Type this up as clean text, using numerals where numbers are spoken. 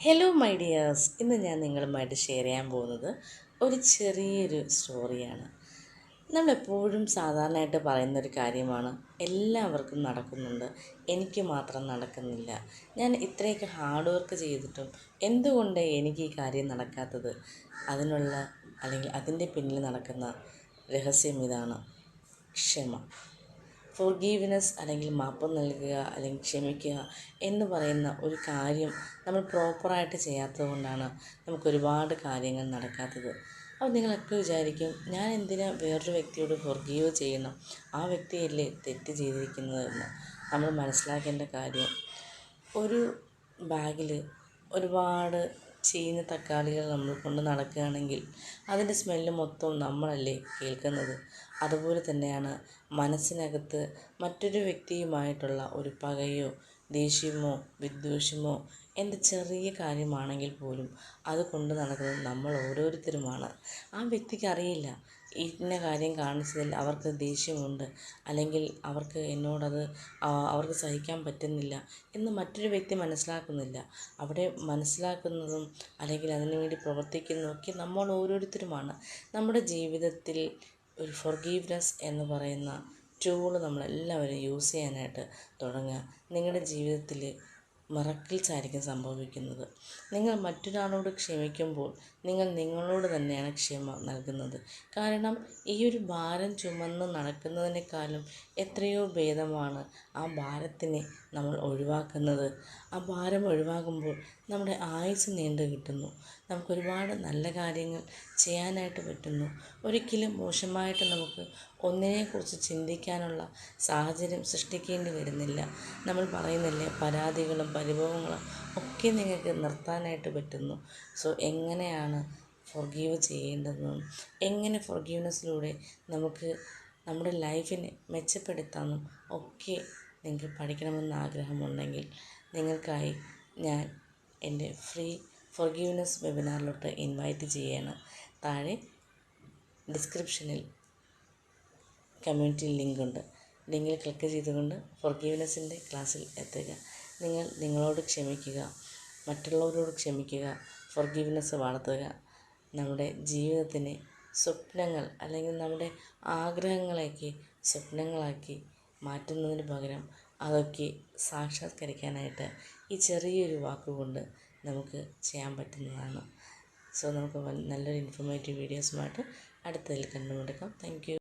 Hello my dears, ഇന്ന് ഞാൻ നിങ്ങളുമായിട്ട് ഷെയർ ചെയ്യാൻ പോകുന്നത് ഒരു ചെറിയൊരു സ്റ്റോറിയാണ്. നമ്മളെപ്പോഴും സാധാരണയായിട്ട് പറയുന്നൊരു കാര്യമാണ്, എല്ലാവർക്കും നടക്കുന്നുണ്ട്, എനിക്ക് മാത്രം നടക്കുന്നില്ല. ഞാൻ ഇത്രയൊക്കെ ഹാർഡ് വർക്ക് ചെയ്തിട്ടും എന്തുകൊണ്ട് എനിക്ക് ഈ കാര്യം നടക്കാത്തത്? അതിനുള്ള അല്ലെങ്കിൽ അതിൻ്റെ പിന്നിൽ നടക്കുന്ന രഹസ്യം ഇതാണ്: ക്ഷമ. ഫോർഗീവ്നെസ് അല്ലെങ്കിൽ മാപ്പ് നൽകുക അല്ലെങ്കിൽ ക്ഷമിക്കുക എന്ന് പറയുന്ന ഒരു കാര്യം നമ്മൾ പ്രോപ്പറായിട്ട് ചെയ്യാത്തത് കൊണ്ടാണ് നമുക്കൊരുപാട് കാര്യങ്ങൾ നടക്കാത്തത്. അപ്പോൾ നിങ്ങളൊക്കെ വിചാരിക്കും, ഞാൻ എന്തിനാ വേറൊരു വ്യക്തിയോട് ഫോർഗീവ് ചെയ്യണം, ആ വ്യക്തിയല്ലേ തെറ്റ് ചെയ്തിരിക്കുന്നതെന്ന്. നമ്മൾ മനസ്സിലാക്കേണ്ട കാര്യം, ഒരു ബാഗിൽ ഒരുപാട് ചീഞ്ഞ തക്കാളികൾ നമ്മൾ കൊണ്ട് നടക്കുകയാണെങ്കിൽ അതിൻ്റെ സ്മെല്ല് മൊത്തം നമ്മളല്ലേ കേൾക്കുന്നത്. അതുപോലെ തന്നെയാണ് മനസ്സിനകത്ത് മറ്റൊരു വ്യക്തിയുമായിട്ടുള്ള ഒരു പകയോ ദേഷ്യമോ വിദ്വേഷമോ എന്ത് ചെറിയ കാര്യമാണെങ്കിൽ പോലും അത് കൊണ്ട് നടക്കുന്നത് നമ്മൾ ഓരോരുത്തരുമാണ്. ആ വ്യക്തിക്ക് അറിയില്ല ഇന്ന കാര്യം കാണിച്ചതിൽ അവർക്ക് ദേഷ്യമുണ്ട്, അല്ലെങ്കിൽ എന്നോടത് അവർക്ക് സഹിക്കാൻ പറ്റുന്നില്ല എന്ന് മറ്റൊരു വ്യക്തി മനസ്സിലാക്കുന്നില്ല. അവിടെ മനസ്സിലാക്കുന്നതും അല്ലെങ്കിൽ അതിനുവേണ്ടി പ്രവർത്തിക്കുന്നതൊക്കെ നമ്മൾ ഓരോരുത്തരുമാണ്. നമ്മുടെ ജീവിതത്തിൽ ഒരു ഫോർഗീവ്നെസ് എന്ന് പറയുന്ന ടൂള് നമ്മളെല്ലാവരും യൂസ് ചെയ്യാനായിട്ട് തുടങ്ങുക. നിങ്ങളുടെ ജീവിതത്തിൽ മിറക്കിൾസ് ആയിരിക്കും സംഭവിക്കുന്നത്. നിങ്ങൾ മറ്റൊരാളോട് ക്ഷമിക്കുമ്പോൾ നിങ്ങൾ നിങ്ങളോട് തന്നെയാണ് ക്ഷമ നൽകുന്നത്. കാരണം ഈ ഒരു ഭാരം ചുമന്ന് നടക്കുന്നതിനേക്കാളും എത്രയോ ഭേദമാണ് ആ ഭാരത്തിനെ നമ്മൾ ഒഴിവാക്കുന്നത്. ആ ഭാരം ഒഴിവാകുമ്പോൾ നമ്മുടെ ആയുസ്സ് നീണ്ടു കിട്ടുന്നു, നമുക്കൊരുപാട് നല്ല കാര്യങ്ങൾ ചെയ്യാനായിട്ട് പറ്റുന്നു. ഒരിക്കലും മോശമായിട്ട് നമുക്ക് ഒന്നിനെക്കുറിച്ച് ചിന്തിക്കാനുള്ള സാഹചര്യം സൃഷ്ടിക്കേണ്ടി വരുന്നില്ല. നമ്മൾ പറയുന്നില്ലേ, പരാതികളും പരിഭവങ്ങളും ഒക്കെ നിങ്ങൾക്ക് നിർത്താനായിട്ട് പറ്റുന്നു. സോ എങ്ങനെയാണ് ഫോർഗീവ് ചെയ്യേണ്ടതെന്നും എങ്ങനെ ഫോർഗീവ്നെസ്സിലൂടെ നമുക്ക് നമ്മുടെ ലൈഫിനെ മെച്ചപ്പെടുത്താമെന്നും ഒക്കെ നിങ്ങൾക്ക് പഠിക്കണമെന്ന് ആഗ്രഹമുണ്ടെങ്കിൽ നിങ്ങൾക്കായി ഞാൻ എൻ്റെ ഫ്രീ ഫോർഗീവ്നെസ് വെബിനാറിലോട്ട് ഇൻവൈറ്റ് ചെയ്യാണ്. താഴെ ഡിസ്ക്രിപ്ഷനിൽ കമ്മ്യൂണിറ്റി ലിങ്കുണ്ട്. ലിങ്കിൽ ക്ലിക്ക് ചെയ്തുകൊണ്ട് ഫോർഗീവ്നെസ്സിൻ്റെ ക്ലാസ്സിൽ എത്തുക. നിങ്ങളോട് ക്ഷമിക്കുക, മറ്റുള്ളവരോട് ക്ഷമിക്കുക, ഫോർഗീവ്നെസ് വളർത്തുക. നമ്മുടെ ജീവിതത്തിനെ സ്വപ്നങ്ങൾ അല്ലെങ്കിൽ നമ്മുടെ ആഗ്രഹങ്ങളേക്ക് സ്വപ്നങ്ങളാക്കി മാറ്റുന്നതിന് പകരം അതൊക്കെ സാക്ഷാത്കരിക്കാനായിട്ട് ഈ ചെറിയൊരു വാക്കുകൊണ്ട് നമുക്ക് ചെയ്യാൻ പറ്റുന്നതാണ്. സോ നമുക്ക് നല്ലൊരു ഇൻഫോർമേറ്റീവ് വീഡിയോസുമായിട്ട് അടുത്തതിൽ കണ്ടുമുട്ടാം. Thank you.